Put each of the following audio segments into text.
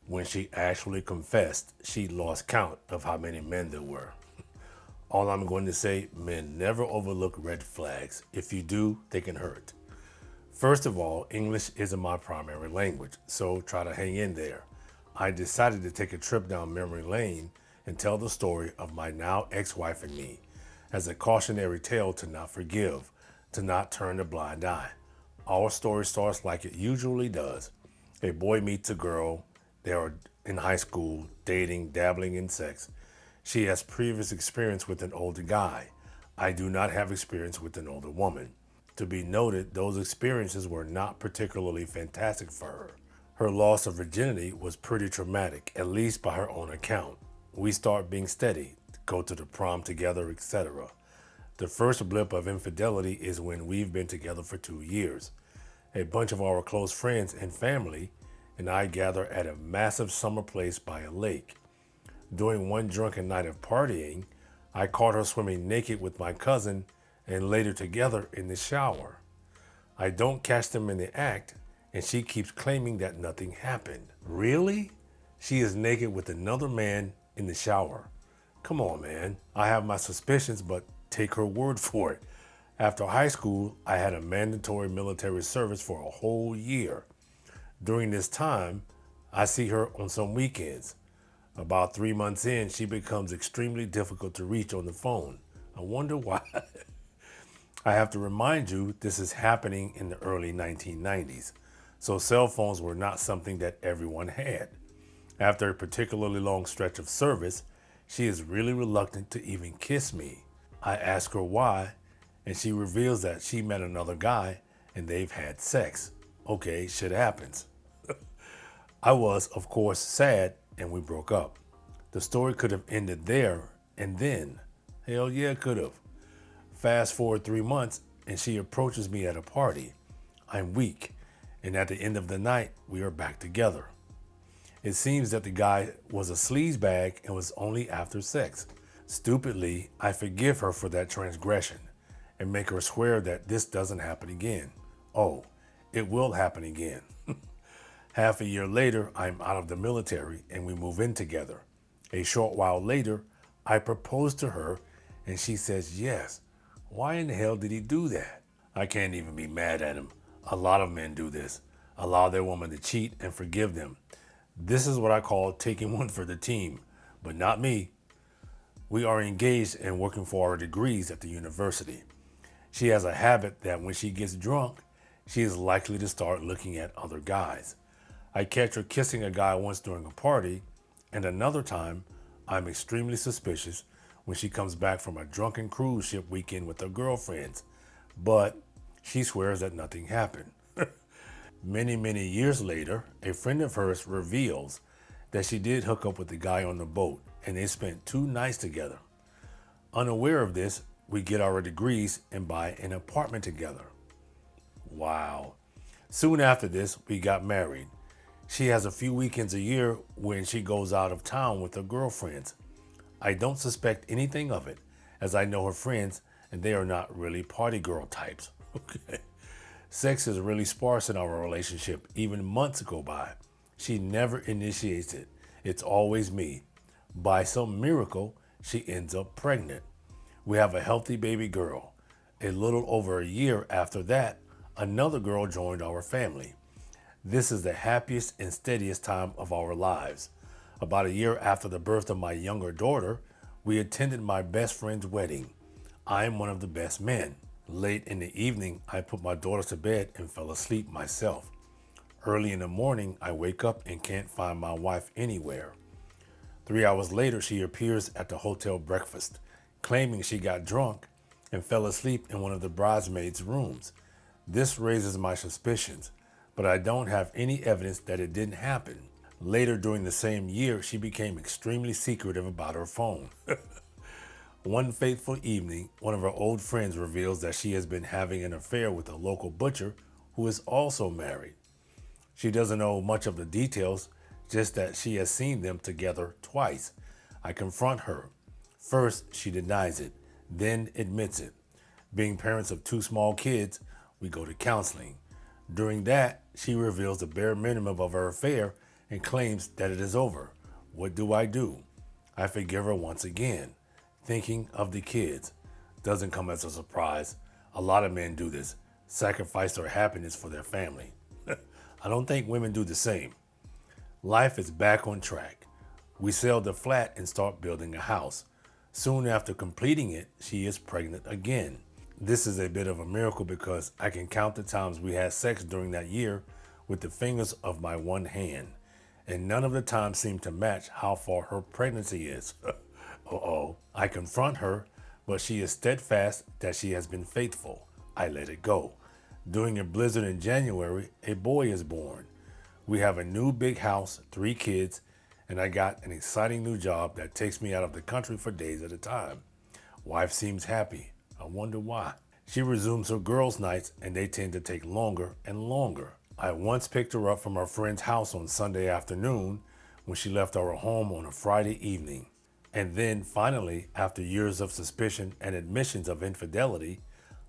When she actually confessed, she lost count of how many men there were. All I'm going to say, men never overlook red flags. If you do, they can hurt. First of all, English isn't my primary language, so try to hang in there. I decided to take a trip down memory lane and tell the story of my now ex-wife and me as a cautionary tale to not forgive, to not turn a blind eye. Our story starts like it usually does. A boy meets a girl, they are in high school, dating, dabbling in sex. She has previous experience with an older guy. I do not have experience with an older woman. To be noted, those experiences were not particularly fantastic for her. Her loss of virginity was pretty traumatic, at least by her own account. We start being steady, go to the prom together, etc. The first blip of infidelity is when we've been together for 2 years. A bunch of our close friends and family and I gather at a massive summer place by a lake. During one drunken night of partying, I caught her swimming naked with my cousin and later together in the shower. I don't catch them in the act, and she keeps claiming that nothing happened. Really? She is naked with another man in the shower. Come on, man. I have my suspicions, but take her word for it. After high school, I had a mandatory military service for a whole year. During this time, I see her on some weekends. About 3 months in, she becomes extremely difficult to reach on the phone. I wonder why. I have to remind you, this is happening in the early 1990s, so cell phones were not something that everyone had. After a particularly long stretch of service, she is really reluctant to even kiss me. I ask her why, and she reveals that she met another guy and they've had sex. Okay, shit happens. I was, of course, sad and we broke up. The story could have ended there and then. Hell yeah, it could have. Fast forward 3 months and she approaches me at a party. I'm weak, and at the end of the night, we are back together. It seems that the guy was a sleazebag and was only after sex. Stupidly, I forgive her for that transgression and make her swear that this doesn't happen again. Oh, it will happen again. Half a year later, I'm out of the military and we move in together. A short while later, I propose to her and she says yes. Why in the hell did he do that? I can't even be mad at him. A lot of men do this. Allow their woman to cheat and forgive them. This is what I call taking one for the team, but not me. We are engaged and working for our degrees at the university. She has a habit that when she gets drunk, she is likely to start looking at other guys. I catch her kissing a guy once during a party, and another time, I'm extremely suspicious when she comes back from a drunken cruise ship weekend with her girlfriends, but she swears that nothing happened. Many, many years later, a friend of hers reveals that she did hook up with the guy on the boat and they spent 2 nights together. Unaware of this, we get our degrees and buy an apartment together. Wow. Soon after this, we got married. She has a few weekends a year when she goes out of town with her girlfriends. I don't suspect anything of it, as I know her friends and they are not really party girl types. Okay. Sex is really sparse in our relationship, even months go by. She never initiates it. It's always me. By some miracle, she ends up pregnant. We have a healthy baby girl. A little over a year after that, another girl joined our family. This is the happiest and steadiest time of our lives. About a year after the birth of my younger daughter, we attended my best friend's wedding. I am one of the best men. Late in the evening, I put my daughter to bed and fell asleep myself. Early in the morning, I wake up and can't find my wife anywhere. 3 hours later, she appears at the hotel breakfast, claiming she got drunk and fell asleep in one of the bridesmaids' rooms. This raises my suspicions, but I don't have any evidence that it didn't happen. Later during the same year, she became extremely secretive about her phone. One fateful evening, one of her old friends reveals that she has been having an affair with a local butcher who is also married. She doesn't know much of the details, just that she has seen them together twice. I confront her. First, she denies it, then admits it. Being parents of 2 small kids, we go to counseling. During that, she reveals the bare minimum of her affair and claims that it is over. What do? I forgive her once again, thinking of the kids. Doesn't come as a surprise. A lot of men do this, sacrifice their happiness for their family. I don't think women do the same. Life is back on track. We sell the flat and start building a house. Soon after completing it, she is pregnant again. This is a bit of a miracle because I can count the times we had sex during that year with the fingers of my one hand, and none of the times seem to match how far her pregnancy is. Uh-oh. I confront her, but she is steadfast that she has been faithful. I let it go. During a blizzard in January, a boy is born. We have a new big house, 3 kids, and I got an exciting new job that takes me out of the country for days at a time. Wife seems happy. I wonder why. She resumes her girls' nights, and they tend to take longer and longer. I once picked her up from her friend's house on Sunday afternoon when she left our home on a Friday evening. And then finally, after years of suspicion and admissions of infidelity,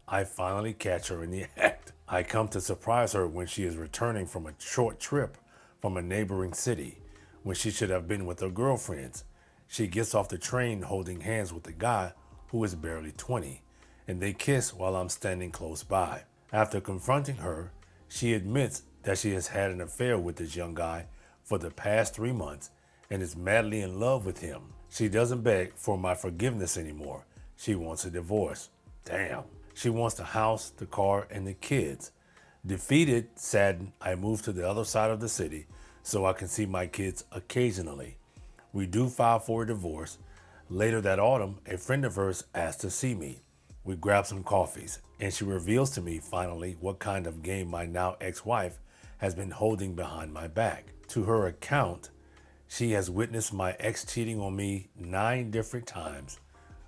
I finally catch her in the act. I come to surprise her when she is returning from a short trip from a neighboring city, when she should have been with her girlfriends. She gets off the train holding hands with a guy who is barely 20, and they kiss while I'm standing close by. After confronting her, she admits that she has had an affair with this young guy for the past 3 months and is madly in love with him. She doesn't beg for my forgiveness anymore. She wants a divorce. Damn. She wants the house, the car, and the kids. Defeated, saddened, I move to the other side of the city so I can see my kids occasionally. We do file for a divorce. Later that autumn, a friend of hers asked to see me. We grab some coffees, and she reveals to me finally what kind of game my now ex-wife has been holding behind my back. To her account, she has witnessed my ex cheating on me 9 different times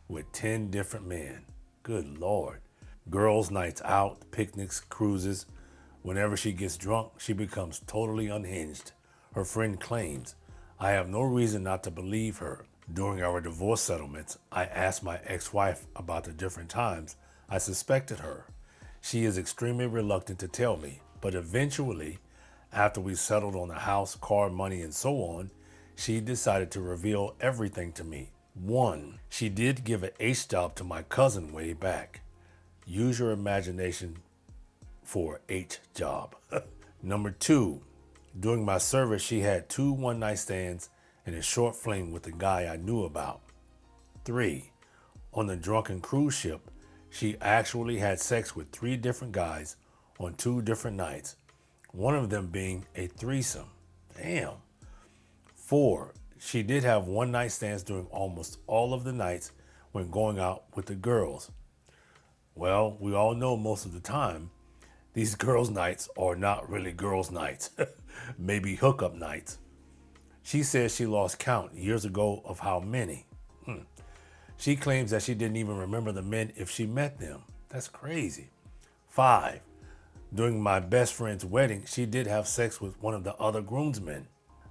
with 10 different men. Good Lord. Girls' nights out, picnics, cruises. Whenever she gets drunk, she becomes totally unhinged. Her friend claims. I have no reason not to believe her. During our divorce settlements, I asked my ex-wife about the different times I suspected her. She is extremely reluctant to tell me, but eventually, after we settled on the house, car, money, and so on, she decided to reveal everything to me. 1. She did give an ace job to my cousin way back. Use your imagination for H job. Number 2, during my service, she had 2 one-night stands and a short fling with a guy I knew about. 3, on the drunken cruise ship, she actually had sex with 3 different guys on 2 different nights, one of them being a threesome. Damn. 4, she did have one-night stands during almost all of the nights when going out with the girls. Well, we all know most of the time, these girls' nights are not really girls' nights, maybe hookup nights. She says she lost count years ago of how many. She claims that she didn't even remember the men if she met them. That's crazy. 5, during my best friend's wedding, she did have sex with one of the other groomsmen.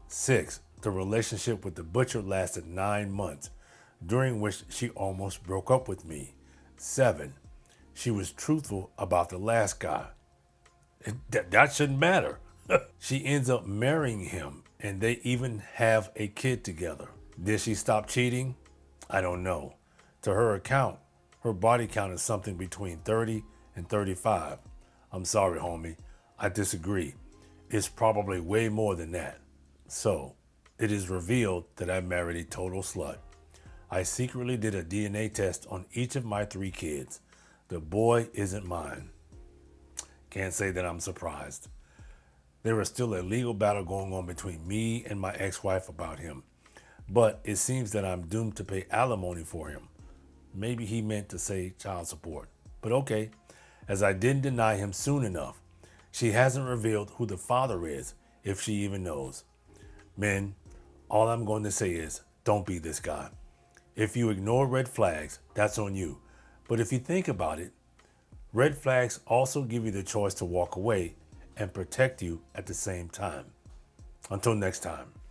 6, the relationship with the butcher lasted 9 months, during which she almost broke up with me. 7, she was truthful about the last guy. That shouldn't matter. She ends up marrying him, and they even have a kid together. Did she stop cheating? I don't know. To her account, her body count is something between 30 and 35. I'm sorry, homie. I disagree. It's probably way more than that. So, it is revealed that I married a total slut. I secretly did a DNA test on each of my 3 kids. The boy isn't mine. Can't say that I'm surprised. There is still a legal battle going on between me and my ex-wife about him, but it seems that I'm doomed to pay alimony for him. Maybe he meant to say child support, but okay, as I didn't deny him soon enough. She hasn't revealed who the father is, if she even knows. Men, all I'm going to say is, don't be this guy. If you ignore red flags, that's on you. But if you think about it, red flags also give you the choice to walk away and protect you at the same time. Until next time.